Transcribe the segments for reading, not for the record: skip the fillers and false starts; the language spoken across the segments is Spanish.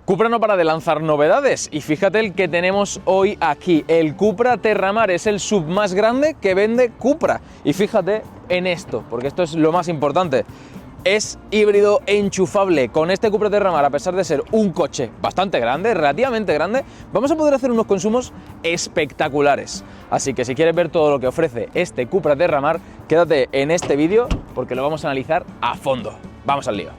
Cupra no para de lanzar novedades y fíjate el que tenemos hoy aquí. El Cupra Terramar es el SUV más grande que vende Cupra. Y fíjate en esto, porque esto es lo más importante. Es híbrido enchufable. Con este Cupra Terramar, a pesar de ser un coche bastante grande, relativamente grande, vamos a poder hacer unos consumos espectaculares. Así que si quieres ver todo lo que ofrece este Cupra Terramar, quédate en este vídeo porque lo vamos a analizar a fondo. Vamos al lío.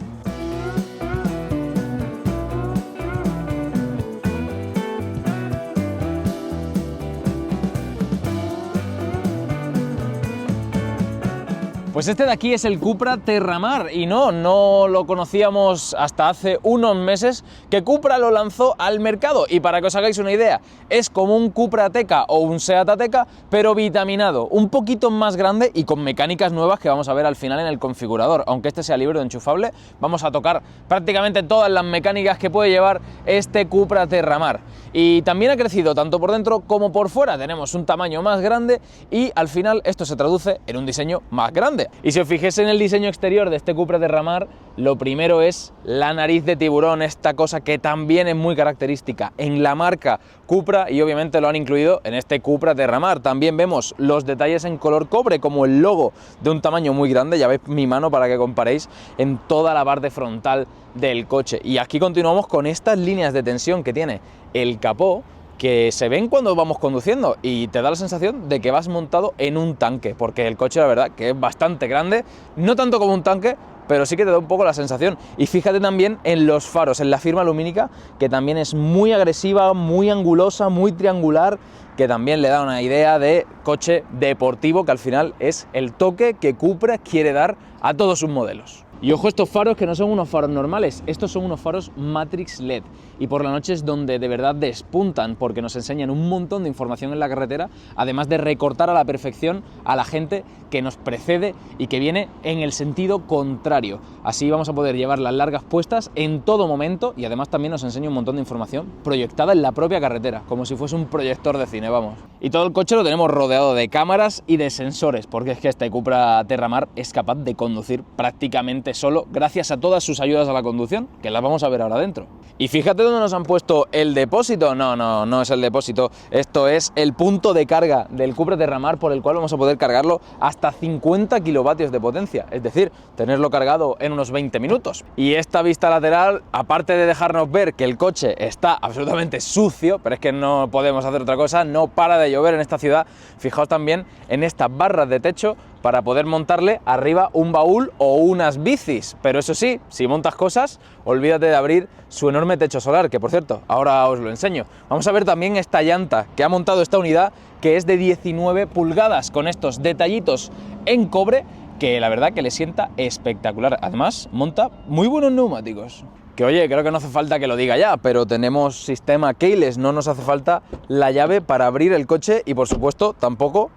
Pues este de aquí es el Cupra Terramar y no lo conocíamos hasta hace unos meses que Cupra lo lanzó al mercado. Y para que os hagáis una idea, es como un Cupra Ateca o un Seat Ateca, pero vitaminado, un poquito más grande y con mecánicas nuevas que vamos a ver al final en el configurador. Aunque este sea libre o enchufable, vamos a tocar prácticamente todas las mecánicas que puede llevar este Cupra Terramar. Y también ha crecido tanto por dentro como por fuera. Tenemos un tamaño más grande y al final esto se traduce en un diseño más grande. Y si os fijáis en el diseño exterior de este Cupra Terramar, lo primero es la nariz de tiburón, esta cosa que también es muy característica en la marca Cupra y obviamente lo han incluido en este Cupra Terramar. También vemos los detalles en color cobre como el logo de un tamaño muy grande, ya veis mi mano para que comparéis, en toda la parte frontal del coche. Y aquí continuamos con estas líneas de tensión que tiene el capó, que se ven cuando vamos conduciendo y te da la sensación de que vas montado en un tanque, porque el coche la verdad que es bastante grande, no tanto como un tanque, pero sí que te da un poco la sensación. Y fíjate también en los faros, en la firma lumínica, que también es muy agresiva, muy angulosa, muy triangular, que también le da una idea de coche deportivo, que al final es el toque que Cupra quiere dar a todos sus modelos. Y ojo estos faros, que no son unos faros normales, estos son unos faros Matrix LED y por la noche es donde de verdad despuntan porque nos enseñan un montón de información en la carretera, además de recortar a la perfección a la gente que nos precede y que viene en el sentido contrario. Así vamos a poder llevar las largas puestas en todo momento y además también nos enseña un montón de información proyectada en la propia carretera, como si fuese un proyector de cine, vamos. Y todo el coche lo tenemos rodeado de cámaras y de sensores, porque es que este Cupra Terramar es capaz de conducir prácticamente solo gracias a todas sus ayudas a la conducción, que las vamos a ver ahora dentro. Y fíjate dónde nos han puesto el depósito. No es el depósito, esto es el punto de carga del Cupra Terramar, por el cual vamos a poder cargarlo hasta 50 kilovatios de potencia, es decir, tenerlo cargado en unos 20 minutos. Y esta vista lateral, aparte de dejarnos ver que el coche está absolutamente sucio, pero es que no podemos hacer otra cosa, no para de llover en esta ciudad, fijaos también en estas barras de techo para poder montarle arriba un baúl o unas bicis. Pero eso sí, si montas cosas, olvídate de abrir su enorme techo solar, que por cierto, ahora os lo enseño. Vamos a ver también esta llanta que ha montado esta unidad, que es de 19 pulgadas, con estos detallitos en cobre, que la verdad que le sienta espectacular. Además, monta muy buenos neumáticos. Que oye, creo que no hace falta que lo diga ya, pero tenemos sistema keyless, no nos hace falta la llave para abrir el coche y por supuesto tampoco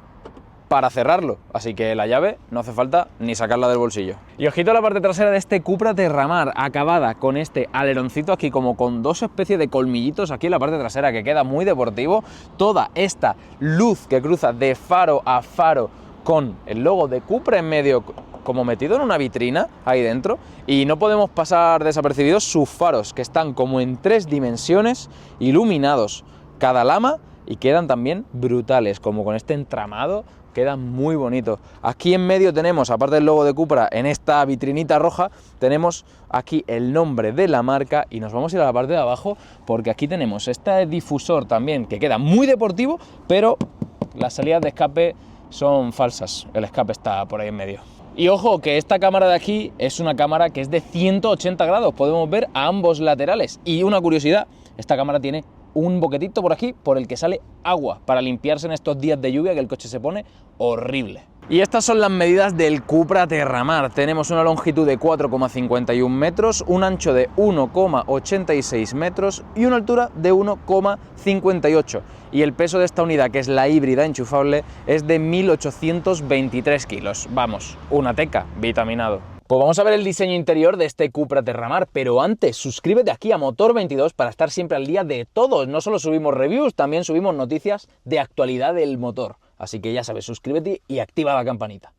para cerrarlo, así que la llave no hace falta ni sacarla del bolsillo. Y ojito a la parte trasera de este Cupra Terramar, acabada con este aleroncito aquí como con dos especies de colmillitos aquí en la parte trasera, que queda muy deportivo. Toda esta luz que cruza de faro a faro con el logo de Cupra en medio, como metido en una vitrina ahí dentro, y no podemos pasar desapercibidos sus faros, que están como en 3 dimensiones, iluminados cada lama, y quedan también brutales, como con este entramado. Queda muy bonito. Aquí en medio tenemos, aparte del logo de Cupra, en esta vitrinita roja, tenemos aquí el nombre de la marca y nos vamos a ir a la parte de abajo porque aquí tenemos este difusor también que queda muy deportivo, pero las salidas de escape son falsas. El escape está por ahí en medio. Y ojo que esta cámara de aquí es una cámara que es de 180 grados, podemos ver a ambos laterales. Y una curiosidad, esta cámara tiene un boquetito por aquí por el que sale agua para limpiarse en estos días de lluvia que el coche se pone horrible. Y estas son las medidas del Cupra Terramar. Tenemos una longitud de 4,51 metros, un ancho de 1,86 metros y una altura de 1,58. Y el peso de esta unidad, que es la híbrida enchufable, es de 1823 kilos. Vamos, una teca vitaminado. Pues vamos a ver el diseño interior de este Cupra Terramar, pero antes suscríbete aquí a Motor22 para estar siempre al día de todo. No solo subimos reviews, también subimos noticias de actualidad del motor. Así que ya sabes, suscríbete y activa la campanita.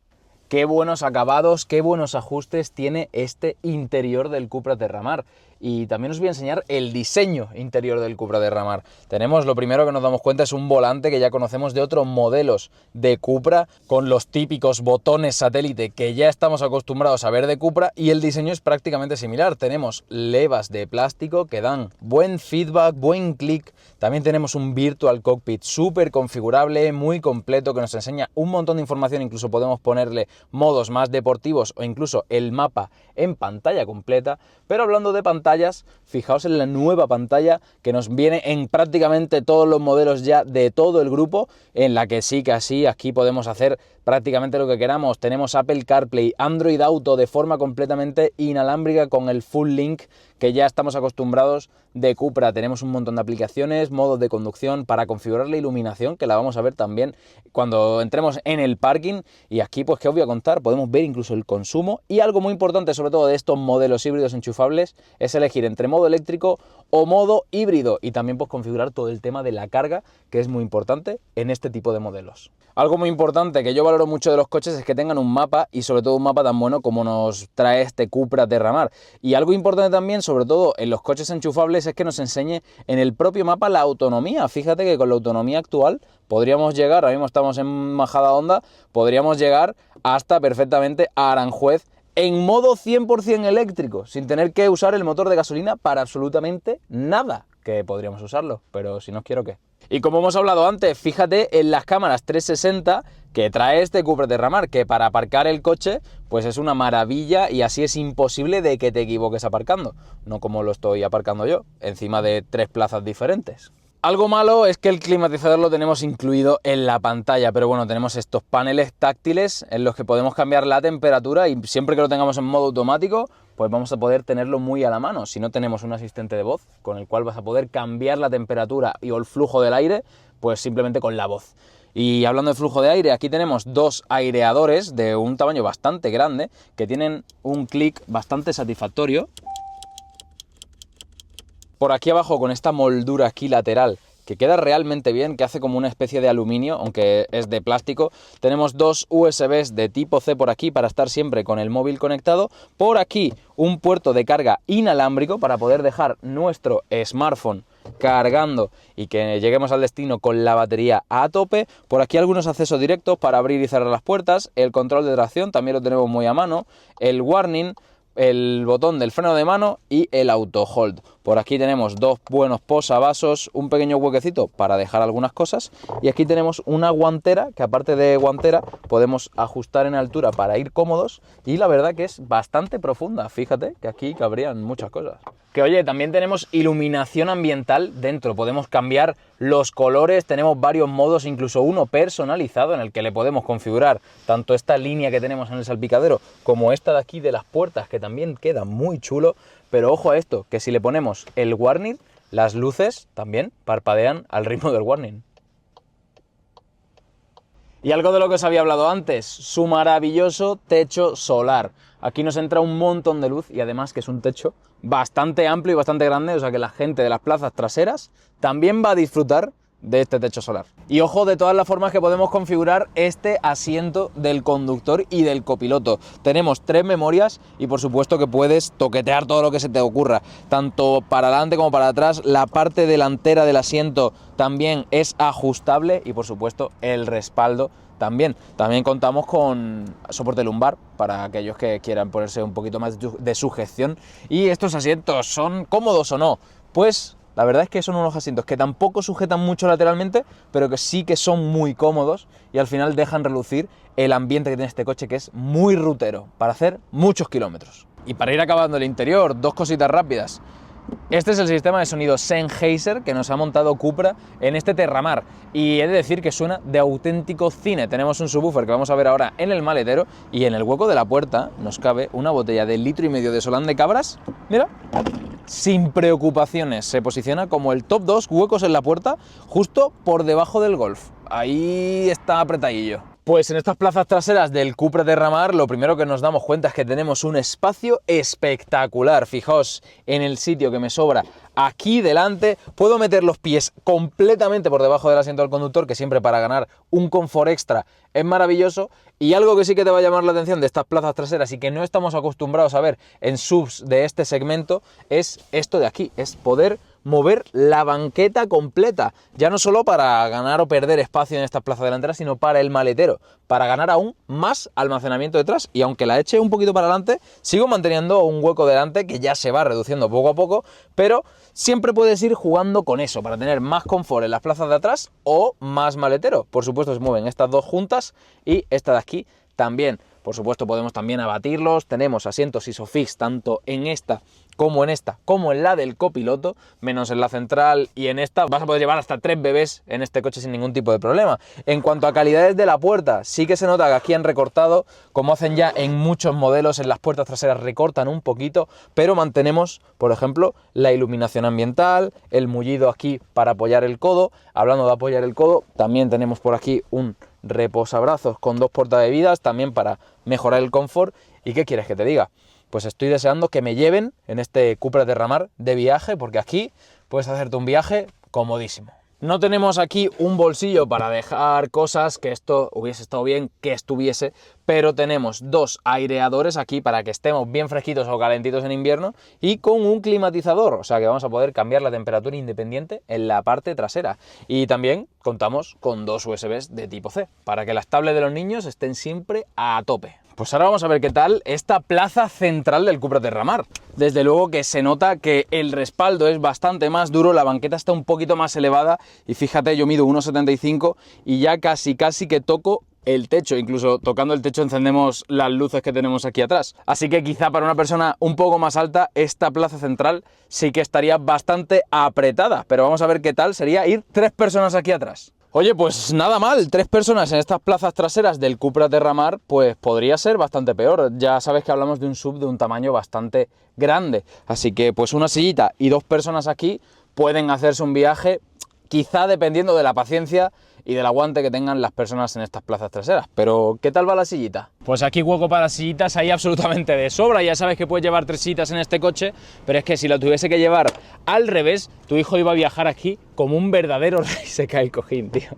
Qué buenos acabados, qué buenos ajustes tiene este interior del Cupra Terramar. y también os voy a enseñar el diseño interior del Cupra Terramar. Tenemos, lo primero que nos damos cuenta es un volante que ya conocemos de otros modelos de Cupra, con los típicos botones satélite que ya estamos acostumbrados a ver de Cupra, y el diseño es prácticamente similar. Tenemos levas de plástico que dan buen feedback, buen clic. También tenemos un Virtual Cockpit súper configurable, muy completo, que nos enseña un montón de información. Incluso podemos ponerle modos más deportivos o incluso el mapa en pantalla completa. Pero hablando de pantallas, fijaos en la nueva pantalla que nos viene en prácticamente todos los modelos ya de todo el grupo, en la que sí que así aquí podemos hacer prácticamente lo que queramos. Tenemos Apple CarPlay, Android Auto de forma completamente inalámbrica con el Full Link que ya estamos acostumbrados de Cupra. Tenemos un montón de aplicaciones, modos de conducción para configurar la iluminación, que la vamos a ver también cuando entremos en el parking. Y aquí, pues, ¿qué os voy a contar? Podemos ver incluso el consumo, y algo muy importante, sobre todo de estos modelos híbridos enchufables, es elegir entre modo eléctrico o modo híbrido, y también pues configurar todo el tema de la carga, que es muy importante en este tipo de modelos. Algo muy importante que yo valoro mucho de los coches es que tengan un mapa, y sobre todo un mapa tan bueno como nos trae este Cupra Terramar. Y algo importante también, sobre todo en los coches enchufables, es que nos enseñe en el propio mapa la autonomía. Fíjate que con la autonomía actual podríamos llegar, ahora mismo estamos en Majadahonda, podríamos llegar hasta perfectamente a Aranjuez en modo 100% eléctrico, sin tener que usar el motor de gasolina para absolutamente nada, que podríamos usarlo, pero si no quiero, ¿qué? Y como hemos hablado antes, fíjate en las cámaras 360 que trae este Cupra Terramar, que para aparcar el coche pues es una maravilla, y así es imposible de que te equivoques aparcando, no como lo estoy aparcando yo, encima de 3 plazas diferentes. Algo malo es que el climatizador lo tenemos incluido en la pantalla, pero bueno, tenemos estos paneles táctiles en los que podemos cambiar la temperatura, y siempre que lo tengamos en modo automático, pues vamos a poder tenerlo muy a la mano. Si no tenemos un asistente de voz con el cual vas a poder cambiar la temperatura o el flujo del aire, pues simplemente con la voz. Y hablando de flujo de aire, aquí tenemos 2 aireadores de un tamaño bastante grande que tienen un clic bastante satisfactorio. Por aquí abajo, con esta moldura aquí lateral, que queda realmente bien, que hace como una especie de aluminio, aunque es de plástico. Tenemos 2 USBs de tipo C por aquí para estar siempre con el móvil conectado. Por aquí un puerto de carga inalámbrico para poder dejar nuestro smartphone cargando y que lleguemos al destino con la batería a tope. Por aquí algunos accesos directos para abrir y cerrar las puertas. El control de tracción también lo tenemos muy a mano. El warning, el botón del freno de mano y el auto hold. Por aquí tenemos 2 buenos posavasos, un pequeño huequecito para dejar algunas cosas, y aquí tenemos una guantera que, aparte de guantera, podemos ajustar en altura para ir cómodos, y la verdad que es bastante profunda. Fíjate que aquí cabrían muchas cosas. Que oye, también tenemos iluminación ambiental dentro, podemos cambiar los colores, tenemos varios modos, incluso uno personalizado en el que le podemos configurar tanto esta línea que tenemos en el salpicadero como esta de aquí de las puertas, que también queda muy chulo. Pero ojo a esto, que si le ponemos el warning, las luces también parpadean al ritmo del warning. Y algo de lo que os había hablado antes, su maravilloso techo solar. Aquí nos entra un montón de luz, y además que es un techo bastante amplio y bastante grande, o sea que la gente de las plazas traseras también va a disfrutar de este techo solar. Y ojo de todas las formas que podemos configurar este asiento del conductor y del copiloto. Tenemos 3 memorias y por supuesto que puedes toquetear todo lo que se te ocurra, tanto para adelante como para atrás. La parte delantera del asiento también es ajustable, y por supuesto el respaldo también. También contamos con soporte lumbar para aquellos que quieran ponerse un poquito más de sujeción. ¿Y estos asientos son cómodos o no? Pues la verdad es que son unos asientos que tampoco sujetan mucho lateralmente, pero que sí que son muy cómodos, y al final dejan relucir el ambiente que tiene este coche, que es muy rutero para hacer muchos kilómetros. Y para ir acabando el interior, 2 cositas rápidas. Este es el sistema de sonido Sennheiser que nos ha montado Cupra en este Terramar, y he de decir que suena de auténtico cine. Tenemos un subwoofer que vamos a ver ahora en el maletero, y en el hueco de la puerta nos cabe una botella de 1,5 litros de Solán de Cabras, mira, sin preocupaciones. Se posiciona como el top 2 huecos en la puerta, justo por debajo del Golf. Ahí está apretadillo. Pues en estas plazas traseras del Cupra Terramar lo primero que nos damos cuenta es que tenemos un espacio espectacular. Fijaos en el sitio que me sobra aquí delante. Puedo meter los pies completamente por debajo del asiento del conductor, que siempre para ganar un confort extra es maravilloso. Y algo que sí que te va a llamar la atención de estas plazas traseras y que no estamos acostumbrados a ver en SUVs de este segmento es esto de aquí, es poder mover la banqueta completa, ya no solo para ganar o perder espacio en estas plazas delanteras, sino para el maletero, para ganar aún más almacenamiento detrás. Y aunque la eche un poquito para adelante, sigo manteniendo un hueco delante que ya se va reduciendo poco a poco, pero siempre puedes ir jugando con eso para tener más confort en las plazas de atrás o más maletero. Por supuesto se mueven estas dos juntas y esta de aquí también. Por supuesto podemos también abatirlos, tenemos asientos ISOFIX tanto en esta, como en la del copiloto, menos en la central, y en esta vas a poder llevar hasta 3 bebés en este coche sin ningún tipo de problema. En cuanto a calidades de la puerta, sí que se nota que aquí han recortado, como hacen ya en muchos modelos, en las puertas traseras recortan un poquito, pero mantenemos, por ejemplo, la iluminación ambiental, el mullido aquí para apoyar el codo. Hablando de apoyar el codo, también tenemos por aquí un reposabrazos con 2 portabebidas, también para mejorar el confort. ¿Y qué quieres que te diga? Pues estoy deseando que me lleven en este Cupra Terramar de viaje, porque aquí puedes hacerte un viaje comodísimo. No tenemos aquí un bolsillo para dejar cosas, que esto hubiese estado bien que estuviese, pero tenemos 2 aireadores aquí para que estemos bien fresquitos o calentitos en invierno y con un climatizador, o sea que vamos a poder cambiar la temperatura independiente en la parte trasera. Y también contamos con 2 USBs de tipo C, para que las tablets de los niños estén siempre a tope. Pues ahora vamos a ver qué tal esta plaza central del Cupra Terramar. Desde luego que se nota que el respaldo es bastante más duro, la banqueta está un poquito más elevada y fíjate, yo mido 1,75 y ya casi que toco el techo. Incluso tocando el techo encendemos las luces que tenemos aquí atrás. Así que quizá para una persona un poco más alta esta plaza central sí que estaría bastante apretada, pero vamos a ver qué tal sería ir 3 personas aquí atrás. Oye, pues nada mal, 3 personas en estas plazas traseras del Cupra Terramar, pues podría ser bastante peor. Ya sabes que hablamos de un SUV de un tamaño bastante grande, así que pues una sillita y 2 personas aquí pueden hacerse un viaje, quizá dependiendo de la paciencia y del aguante que tengan las personas en estas plazas traseras. Pero, ¿qué tal va la sillita? Pues aquí hueco para las sillitas hay absolutamente de sobra. Ya sabes que puedes llevar 3 sillitas en este coche, pero es que si lo tuviese que llevar al revés, tu hijo iba a viajar aquí como un verdadero rey. Se cae el cojín, tío.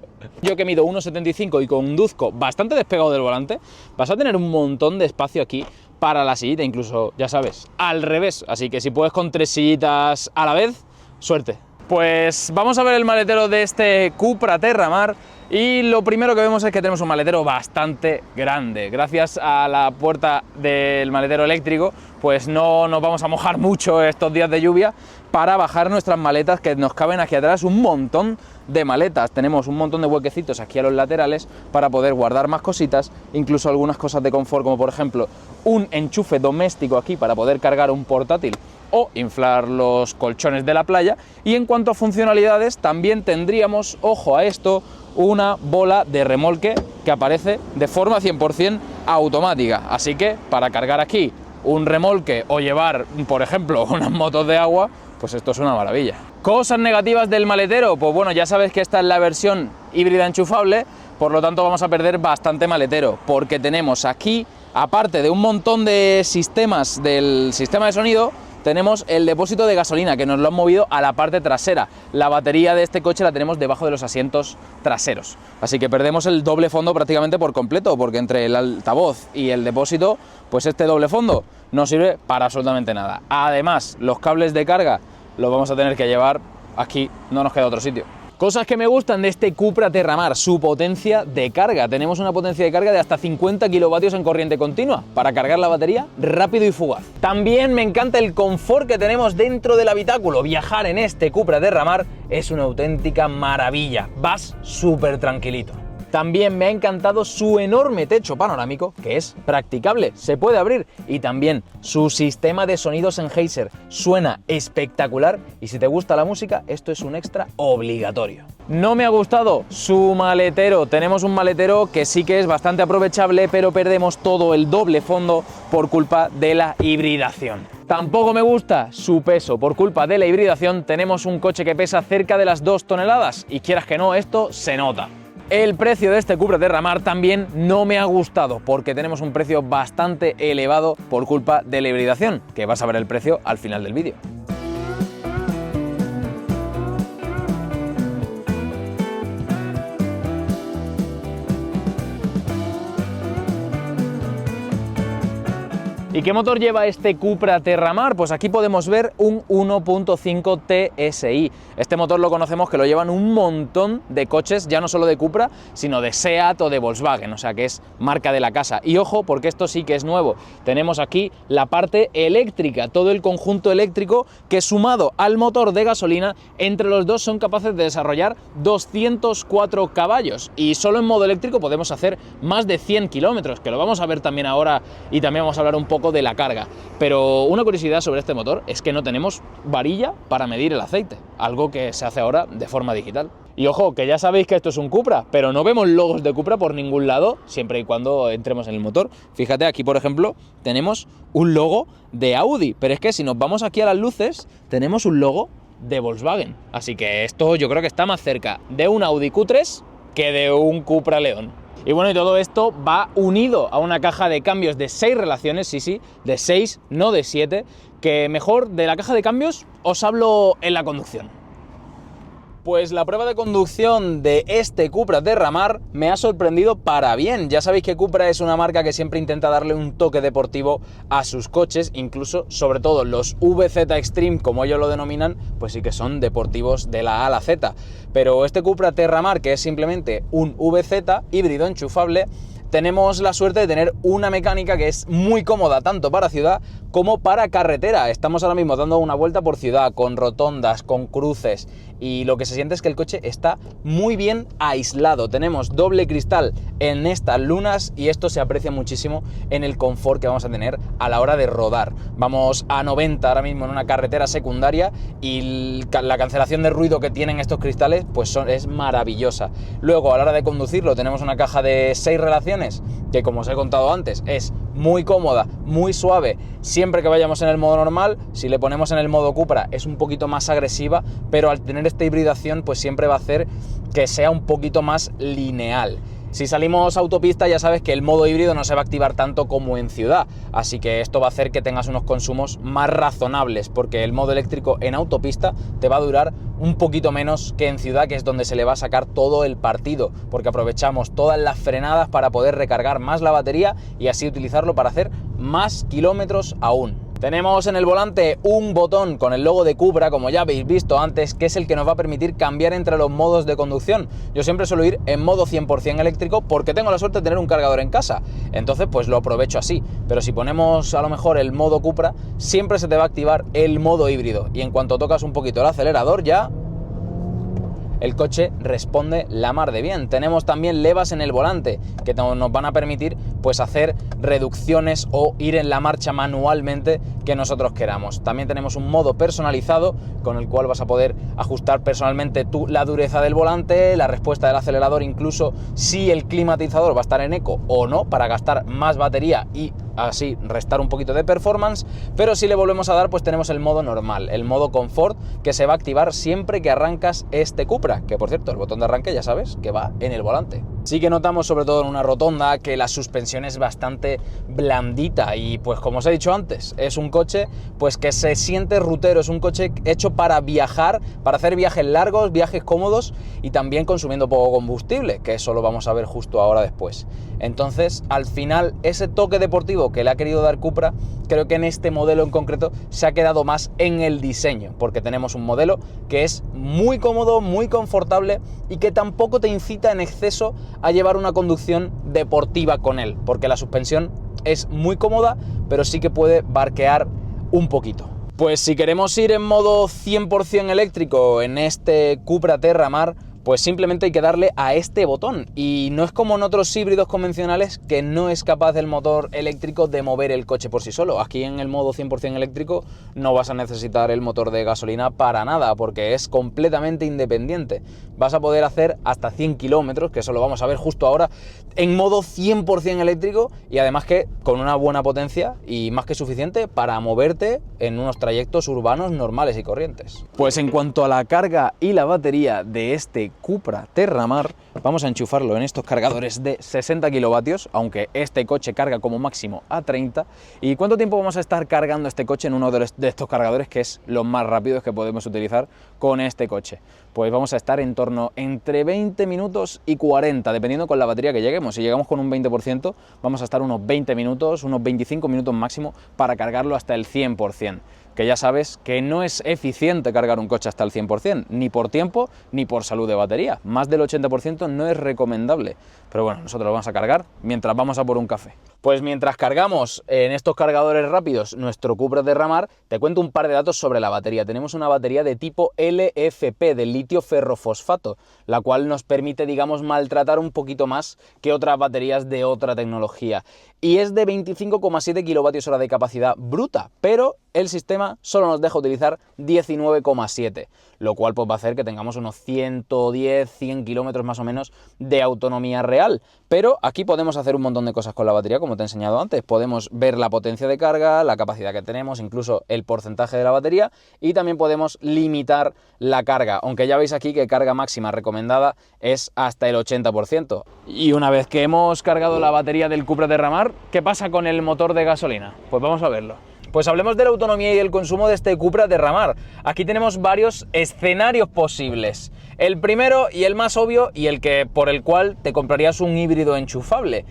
Yo que mido 1,75 y conduzco bastante despegado del volante, vas a tener un montón de espacio aquí para la sillita, incluso, ya sabes, al revés. Así que si puedes con 3 sillitas a la vez, suerte. Pues vamos a ver el maletero de este Cupra Terramar y lo primero que vemos es que tenemos un maletero bastante grande. Gracias a la puerta del maletero eléctrico, pues no nos vamos a mojar mucho estos días de lluvia para bajar nuestras maletas, que nos caben aquí atrás un montón de maletas. Tenemos un montón de huequecitos aquí a los laterales para poder guardar más cositas, incluso algunas cosas de confort, como por ejemplo un enchufe doméstico aquí para poder cargar un portátil o inflar los colchones de la playa. Y en cuanto a funcionalidades, también tendríamos, ojo a esto, una bola de remolque que aparece de forma 100% automática. Así que para cargar aquí un remolque o llevar, por ejemplo, unas motos de agua, pues esto es una maravilla. Cosas negativas del maletero, pues bueno, ya sabes que esta es la versión híbrida enchufable, por lo tanto vamos a perder bastante maletero, porque tenemos aquí, aparte de un montón de sistemas del sistema de sonido, tenemos el depósito de gasolina, que nos lo han movido a la parte trasera. La batería de este coche la tenemos debajo de los asientos traseros. Así que perdemos el doble fondo prácticamente por completo, porque entre el altavoz y el depósito, pues este doble fondo no sirve para absolutamente nada. Además, los cables de carga los vamos a tener que llevar aquí, no nos queda otro sitio. Cosas que me gustan de este Cupra Terramar, su potencia de carga. Tenemos una potencia de carga de hasta 50 kilovatios en corriente continua para cargar la batería rápido y fugaz. También me encanta el confort que tenemos dentro del habitáculo. Viajar en este Cupra Terramar es una auténtica maravilla. Vas súper tranquilito. También me ha encantado su enorme techo panorámico, que es practicable, se puede abrir, y también su sistema de sonidos Sennheiser. Suena espectacular y si te gusta la música, esto es un extra obligatorio. No me ha gustado su maletero. Tenemos un maletero que sí que es bastante aprovechable, pero perdemos todo el doble fondo por culpa de la hibridación. Tampoco me gusta su peso. Por culpa de la hibridación tenemos un coche que pesa cerca de las 2 toneladas y quieras que no, esto se nota. El precio de este Cupra Terramar también no me ha gustado porque tenemos un precio bastante elevado por culpa de la hibridación, que vas a ver el precio al final del vídeo. ¿Y qué motor lleva este Cupra Terramar? Pues aquí podemos ver un 1.5 TSI. Este motor lo conocemos que lo llevan un montón de coches, ya no solo de Cupra, sino de SEAT o de Volkswagen, o sea que es marca de la casa. Y ojo, porque esto sí que es nuevo. Tenemos aquí la parte eléctrica, todo el conjunto eléctrico que sumado al motor de gasolina, entre los dos son capaces de desarrollar 204 caballos. Y solo en modo eléctrico podemos hacer más de 100 kilómetros, que lo vamos a ver también ahora y también vamos a hablar un poco de la carga. Pero una curiosidad sobre este motor es que no tenemos varilla para medir el aceite, algo que se hace ahora de forma digital. Y ojo, que ya sabéis que esto es un Cupra, pero no vemos logos de Cupra por ningún lado, siempre y cuando entremos en el motor. Fíjate, aquí por ejemplo tenemos un logo de Audi, pero es que si nos vamos aquí a las luces, tenemos un logo de Volkswagen. Así que esto yo creo que está más cerca de un Audi Q3 que de un Cupra León. Y bueno, y todo esto va unido a una caja de cambios de 6 relaciones, sí, de 6, no de 7, que mejor de la caja de cambios os hablo en la conducción. Pues la prueba de conducción de este Cupra Terramar me ha sorprendido para bien. Ya sabéis que Cupra es una marca que siempre intenta darle un toque deportivo a sus coches, incluso, sobre todo, los VZ Extreme, como ellos lo denominan, pues sí que son deportivos de la A a la Z. Pero este Cupra Terramar, que es simplemente un VZ híbrido enchufable, tenemos la suerte de tener una mecánica que es muy cómoda tanto para ciudad como para carretera. Estamos ahora mismo dando una vuelta por ciudad, con rotondas, con cruces, y lo que se siente es que el coche está muy bien aislado. Tenemos doble cristal en estas lunas y esto se aprecia muchísimo en el confort que vamos a tener a la hora de rodar. Vamos a 90 ahora mismo en una carretera secundaria y la cancelación de ruido que tienen estos cristales pues es maravillosa. Luego, a la hora de conducirlo, tenemos una caja de 6 relaciones que, como os he contado antes, es muy cómoda, muy suave, siempre que vayamos en el modo normal. Si le ponemos en el modo Cupra es un poquito más agresiva, pero al tener esta hibridación pues siempre va a hacer que sea un poquito más lineal. Si salimos a autopista ya sabes que el modo híbrido no se va a activar tanto como en ciudad, así que esto va a hacer que tengas unos consumos más razonables, porque el modo eléctrico en autopista te va a durar un poquito menos que en ciudad, que es donde se le va a sacar todo el partido, porque aprovechamos todas las frenadas para poder recargar más la batería y así utilizarlo para hacer más kilómetros aún. Tenemos en el volante un botón con el logo de Cupra, como ya habéis visto antes, que es el que nos va a permitir cambiar entre los modos de conducción. Yo siempre suelo ir en modo 100% eléctrico porque tengo la suerte de tener un cargador en casa, entonces pues lo aprovecho así. Pero si ponemos a lo mejor el modo Cupra, siempre se te va a activar el modo híbrido y en cuanto tocas un poquito el acelerador ya el coche responde la mar de bien. Tenemos también levas en el volante que nos van a permitir pues hacer reducciones o ir en la marcha manualmente que nosotros queramos. También tenemos un modo personalizado con el cual vas a poder ajustar personalmente tú la dureza del volante, la respuesta del acelerador, incluso si el climatizador va a estar en eco o no, para gastar más batería y así restar un poquito de performance. Pero si le volvemos a dar, pues tenemos el modo normal, el modo confort, que se va a activar siempre que arrancas este Cupra, que por cierto el botón de arranque ya sabes que va en el volante. Sí que notamos, sobre todo en una rotonda, que la suspensión es bastante blandita y pues como os he dicho antes, es un coche pues que se siente rutero, es un coche hecho para viajar, para hacer viajes largos, viajes cómodos y también consumiendo poco combustible, que eso lo vamos a ver justo ahora después. Entonces, al final, ese toque deportivo que le ha querido dar Cupra, creo que en este modelo en concreto se ha quedado más en el diseño, porque tenemos un modelo que es muy cómodo, muy confortable y que tampoco te incita en exceso a llevar una conducción deportiva con él, porque la suspensión es muy cómoda, pero sí que puede barquear un poquito. Pues si queremos ir en modo 100% eléctrico en este Cupra Terramar, pues simplemente hay que darle a este botón, y no es como en otros híbridos convencionales que no es capaz el motor eléctrico de mover el coche por sí solo. Aquí en el modo 100% eléctrico no vas a necesitar el motor de gasolina para nada, porque es completamente independiente. vas a poder hacer hasta 100 kilómetros, que eso lo vamos a ver justo ahora, en modo 100% eléctrico y además que con una buena potencia y más que suficiente para moverte en unos trayectos urbanos normales y corrientes. Pues en cuanto a la carga y la batería de este Cupra Terramar, vamos a enchufarlo en estos cargadores de 60 kilovatios, aunque este coche carga como máximo a 30. ¿Y cuánto tiempo vamos a estar cargando este coche en uno de estos cargadores, que es los más rápidos que podemos utilizar con este coche? Pues vamos a estar en torno entre 20 minutos y 40, dependiendo con la batería que lleguemos. Si llegamos con un 20%, vamos a estar unos 20 minutos, unos 25 minutos máximo para cargarlo hasta el 100%. Que ya sabes que no es eficiente cargar un coche hasta el 100%, ni por tiempo ni por salud de batería. Más del 80% no es recomendable. Pero bueno, nosotros lo vamos a cargar mientras vamos a por un café. Pues mientras cargamos en estos cargadores rápidos nuestro Cupra Terramar, te cuento un par de datos sobre la batería. Tenemos una batería de tipo LFP, de litio ferrofosfato, la cual nos permite, digamos, maltratar un poquito más que otras baterías de otra tecnología. Y es de 25,7 kWh de capacidad bruta, pero el sistema solo nos deja utilizar 19,7, lo cual pues va a hacer que tengamos unos 110, 100 kilómetros más o menos de autonomía real. Pero aquí podemos hacer un montón de cosas con la batería, como te he enseñado antes. Podemos ver la potencia de carga, la capacidad que tenemos, incluso el porcentaje de la batería, y también podemos limitar la carga, aunque ya veis aquí que carga máxima recomendada es hasta el 80%. Y una vez que hemos cargado la batería del Cupra Terramar, ¿qué pasa con el motor de gasolina? Pues vamos a verlo. Pues hablemos de la autonomía y el consumo de este Cupra Terramar. Aquí tenemos varios escenarios posibles. El primero y el más obvio y el que por el cual te comprarías un híbrido enchufable.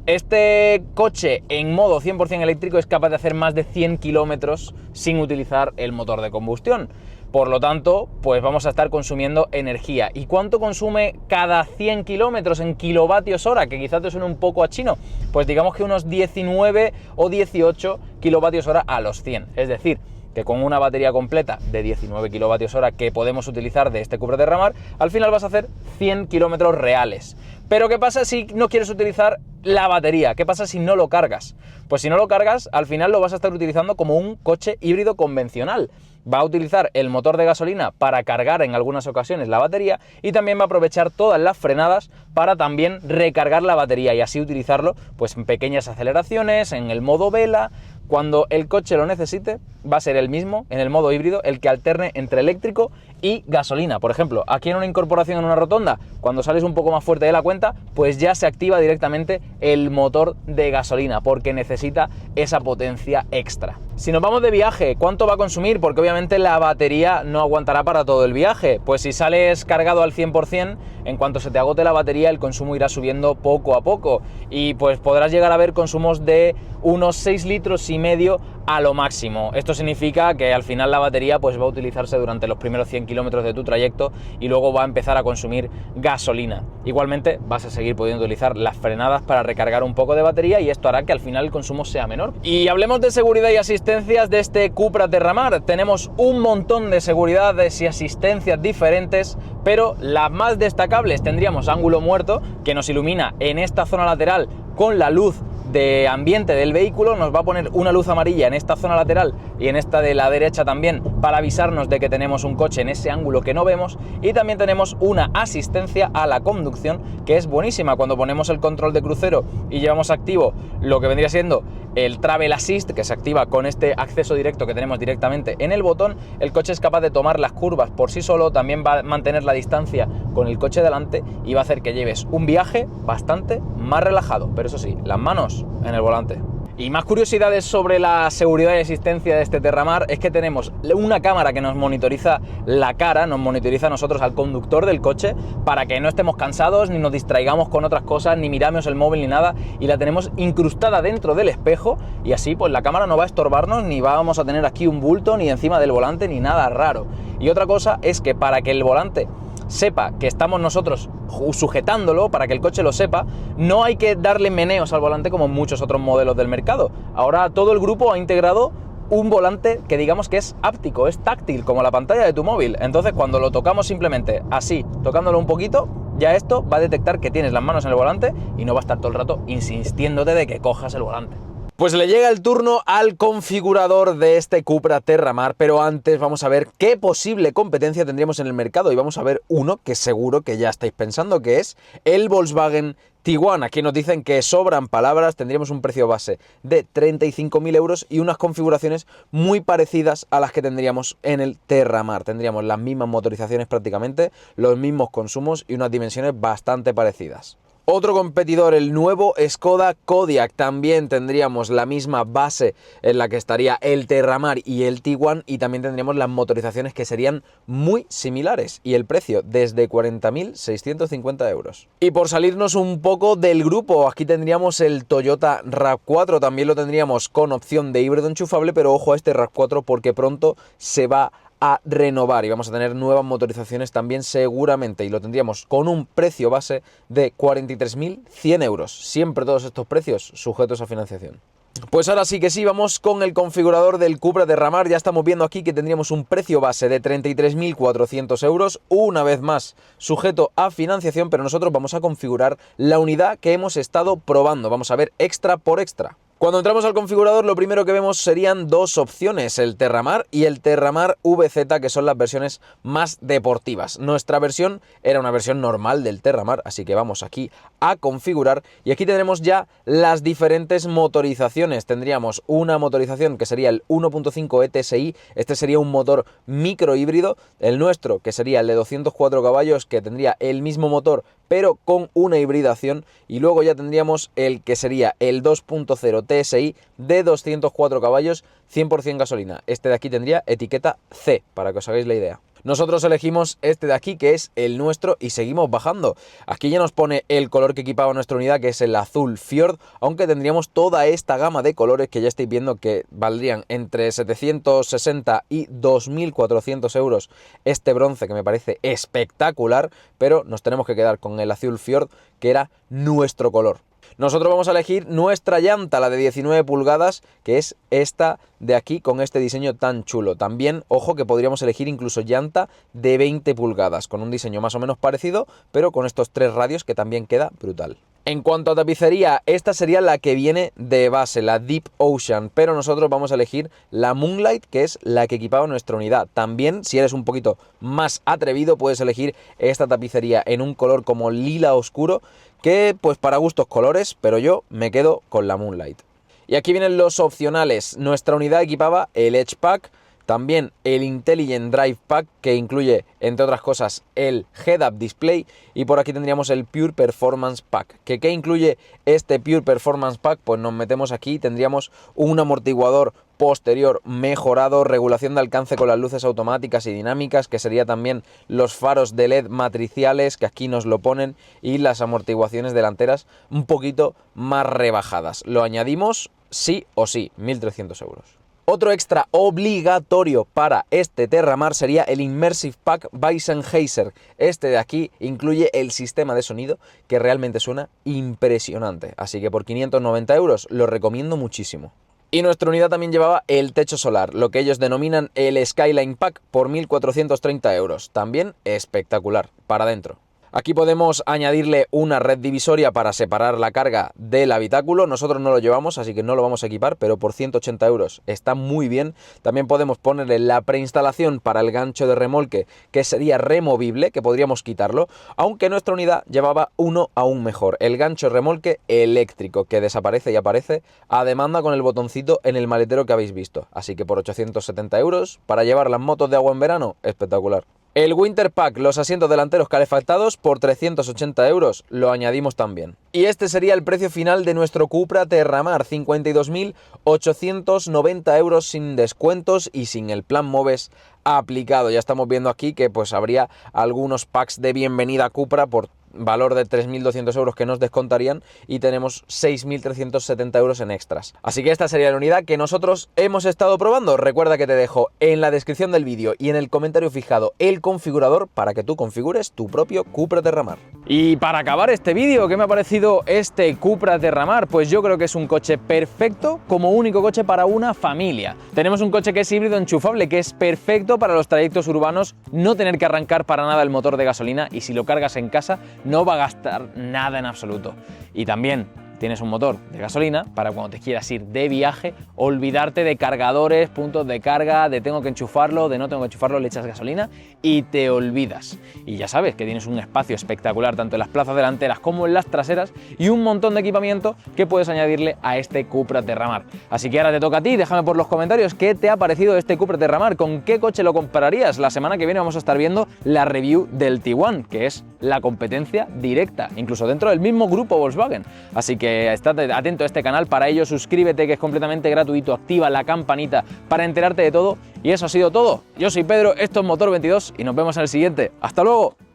Este coche en modo 100% eléctrico es capaz de hacer más de 100 kilómetros sin utilizar el motor de combustión. Por lo tanto, pues vamos a estar consumiendo energía. ¿Y cuánto consume cada 100 kilómetros en kilovatios hora? Que quizás te suene un poco a chino. Pues digamos que unos 19 o 18 kilovatios hora a los 100. Es decir, que con una batería completa de 19 kilovatios hora que podemos utilizar de este Cupra Terramar, al final vas a hacer 100 kilómetros reales. Pero ¿qué pasa si no quieres utilizar la batería? ¿Qué pasa si no lo cargas? Pues si no lo cargas, al final lo vas a estar utilizando como un coche híbrido convencional. Va a utilizar el motor de gasolina para cargar en algunas ocasiones la batería y también va a aprovechar todas las frenadas para también recargar la batería y así utilizarlo pues en pequeñas aceleraciones, en el modo vela. Cuando el coche lo necesite, va a ser el mismo, en el modo híbrido, el que alterne entre eléctrico y gasolina. Por ejemplo, aquí en una incorporación en una rotonda, cuando sales un poco más fuerte de la cuenta, pues ya se activa directamente el motor de gasolina, porque necesita esa potencia extra. Si nos vamos de viaje, ¿cuánto va a consumir? Porque obviamente la batería no aguantará para todo el viaje. Pues si sales cargado al 100%, en cuanto se te agote la batería, el consumo irá subiendo poco a poco. Y pues podrás llegar a ver consumos de unos 6 litros y medio a lo máximo. Esto significa que al final la batería pues va a utilizarse durante los primeros 100 kilómetros de tu trayecto y luego va a empezar a consumir gasolina. Igualmente vas a seguir pudiendo utilizar las frenadas para recargar un poco de batería y esto hará que al final el consumo sea menor. Y hablemos de seguridad y asistencias de este Cupra Terramar. Tenemos un montón de seguridades y asistencias diferentes, pero las más destacables tendríamos ángulo muerto, que nos ilumina en esta zona lateral con la luz de ambiente del vehículo, nos va a poner una luz amarilla en esta zona lateral y en esta de la derecha también para avisarnos de que tenemos un coche en ese ángulo que no vemos, y también tenemos una asistencia a la conducción que es buenísima. Cuando ponemos el control de crucero y llevamos activo lo que vendría siendo el Travel Assist, que se activa con este acceso directo que tenemos directamente en el botón, el coche es capaz de tomar las curvas por sí solo, también va a mantener la distancia con el coche delante y va a hacer que lleves un viaje bastante más relajado, pero eso sí, las manos en el volante. Y más curiosidades sobre la seguridad y asistencia de este Terramar es que tenemos una cámara que nos monitoriza la cara, nos monitoriza a nosotros, al conductor del coche, para que no estemos cansados, ni nos distraigamos con otras cosas, ni miramos el móvil ni nada, y la tenemos incrustada dentro del espejo y así pues la cámara no va a estorbarnos, ni vamos a tener aquí un bulto, ni encima del volante, ni nada raro. Y otra cosa es que para que el volante sepa que estamos nosotros sujetándolo, para que el coche lo sepa, no hay que darle meneos al volante como en muchos otros modelos del mercado. Ahora todo el grupo ha integrado un volante que digamos que es áptico, es táctil, como la pantalla de tu móvil. Entonces cuando lo tocamos simplemente así, tocándolo un poquito, ya esto va a detectar que tienes las manos en el volante y no va a estar todo el rato insistiéndote de que cojas el volante. Pues le llega el turno al configurador de este Cupra Terramar, pero antes vamos a ver qué posible competencia tendríamos en el mercado y vamos a ver uno que seguro que ya estáis pensando, que es el Volkswagen Tiguan. Aquí nos dicen que sobran palabras, tendríamos un precio base de 35.000 euros y unas configuraciones muy parecidas a las que tendríamos en el Terramar. Tendríamos las mismas motorizaciones prácticamente, los mismos consumos y unas dimensiones bastante parecidas. Otro competidor, el nuevo Skoda Kodiaq, también tendríamos la misma base en la que estaría el Terramar y el Tiguan y también tendríamos las motorizaciones que serían muy similares y el precio desde 40.650 euros. Y por salirnos un poco del grupo, aquí tendríamos el Toyota RAV4, también lo tendríamos con opción de híbrido enchufable, pero ojo a este RAV4 porque pronto se va a renovar y vamos a tener nuevas motorizaciones también seguramente y lo tendríamos con un precio base de 43.100 euros. Siempre todos estos precios sujetos a financiación. Pues ahora sí que sí, vamos con el configurador del Cupra Terramar. Ya estamos viendo aquí que tendríamos un precio base de 33.400 euros, una vez más sujeto a financiación, pero nosotros vamos a configurar la unidad que hemos estado probando. Vamos a ver extra por extra. Cuando entramos al configurador, lo primero que vemos serían dos opciones, el Terramar y el Terramar VZ, que son las versiones más deportivas. Nuestra versión era una versión normal del Terramar, así que vamos aquí a configurar y aquí tendremos ya las diferentes motorizaciones. Tendríamos una motorización que sería el 1.5 ETSI, este sería un motor micro híbrido, el nuestro que sería el de 204 caballos, que tendría el mismo motor pero con una hibridación, y luego ya tendríamos el que sería el 2.0 TSI de 204 caballos, 100% gasolina. Este de aquí tendría etiqueta C, para que os hagáis la idea. Nosotros elegimos este de aquí, que es el nuestro, y seguimos bajando. Aquí ya nos pone el color que equipaba nuestra unidad, que es el azul Fjord, aunque tendríamos toda esta gama de colores que ya estáis viendo que valdrían entre 760 y 2.400 euros este bronce, que me parece espectacular, pero nos tenemos que quedar con el azul Fjord, que era nuestro color. Nosotros vamos a elegir nuestra llanta, la de 19 pulgadas, que es esta de aquí con este diseño tan chulo. También, ojo, que podríamos elegir incluso llanta de 20 pulgadas, con un diseño más o menos parecido, pero con estos tres radios que también queda brutal. En cuanto a tapicería, esta sería la que viene de base, la Deep Ocean, pero nosotros vamos a elegir la Moonlight, que es la que equipaba nuestra unidad. También, si eres un poquito más atrevido, puedes elegir esta tapicería en un color como lila oscuro, que pues para gustos colores, pero yo me quedo con la Moonlight. Y aquí vienen los opcionales. Nuestra unidad equipaba el Edge Pack, también el Intelligent Drive Pack, que incluye, entre otras cosas, el Head-Up Display, y por aquí tendríamos el Pure Performance Pack. ¿Qué incluye este Pure Performance Pack? Pues nos metemos aquí y tendríamos un amortiguador posterior mejorado, regulación de alcance con las luces automáticas y dinámicas, que sería también los faros de LED matriciales, que aquí nos lo ponen, y las amortiguaciones delanteras un poquito más rebajadas. Lo añadimos sí o sí, 1.300 euros. Otro extra obligatorio para este Terramar sería el Immersive Pack by Sennheiser. Este de aquí incluye el sistema de sonido que realmente suena impresionante. Así que por 590 euros lo recomiendo muchísimo. Y nuestra unidad también llevaba el techo solar, lo que ellos denominan el Skyline Pack, por 1.430 euros. También espectacular, para adentro. Aquí podemos añadirle una red divisoria para separar la carga del habitáculo. Nosotros no lo llevamos, así que no lo vamos a equipar, pero por 180 euros está muy bien. También podemos ponerle la preinstalación para el gancho de remolque, que sería removible, que podríamos quitarlo, aunque nuestra unidad llevaba uno aún mejor, el gancho remolque eléctrico, que desaparece y aparece a demanda con el botoncito en el maletero que habéis visto. Así que por 870 euros, para llevar las motos de agua en verano, espectacular. El Winter Pack, los asientos delanteros calefactados, por 380 euros, lo añadimos también. Y este sería el precio final de nuestro Cupra Terramar, 52.890 euros sin descuentos y sin el plan MOVES aplicado. Ya estamos viendo aquí que pues habría algunos packs de bienvenida a Cupra por valor de 3.200 euros que nos descontarían y tenemos 6.370 euros en extras. Así que esta sería la unidad que nosotros hemos estado probando. Recuerda que te dejo en la descripción del vídeo y en el comentario fijado el configurador para que tú configures tu propio Cupra Terramar. Y para acabar este vídeo, ¿qué me ha parecido este Cupra Terramar? Pues yo creo que es un coche perfecto como único coche para una familia. Tenemos un coche que es híbrido enchufable, que es perfecto para los trayectos urbanos, no tener que arrancar para nada el motor de gasolina, y si lo cargas en casa no va a gastar nada en absoluto. Y también tienes un motor de gasolina para cuando te quieras ir de viaje, olvidarte de cargadores, puntos de carga, de tengo que enchufarlo, de no tengo que enchufarlo, le echas gasolina y te olvidas. Y ya sabes que tienes un espacio espectacular tanto en las plazas delanteras como en las traseras y un montón de equipamiento que puedes añadirle a este Cupra Terramar. Así que ahora te toca a ti, déjame por los comentarios qué te ha parecido este Cupra Terramar, con qué coche lo comprarías. La semana que viene vamos a estar viendo la review del Tiguan, que es la competencia directa, incluso dentro del mismo grupo Volkswagen. Así que estate atento a este canal, para ello suscríbete, que es completamente gratuito, activa la campanita para enterarte de todo. Y eso ha sido todo. Yo soy Pedro, esto es Motor 22 y nos vemos en el siguiente. ¡Hasta luego!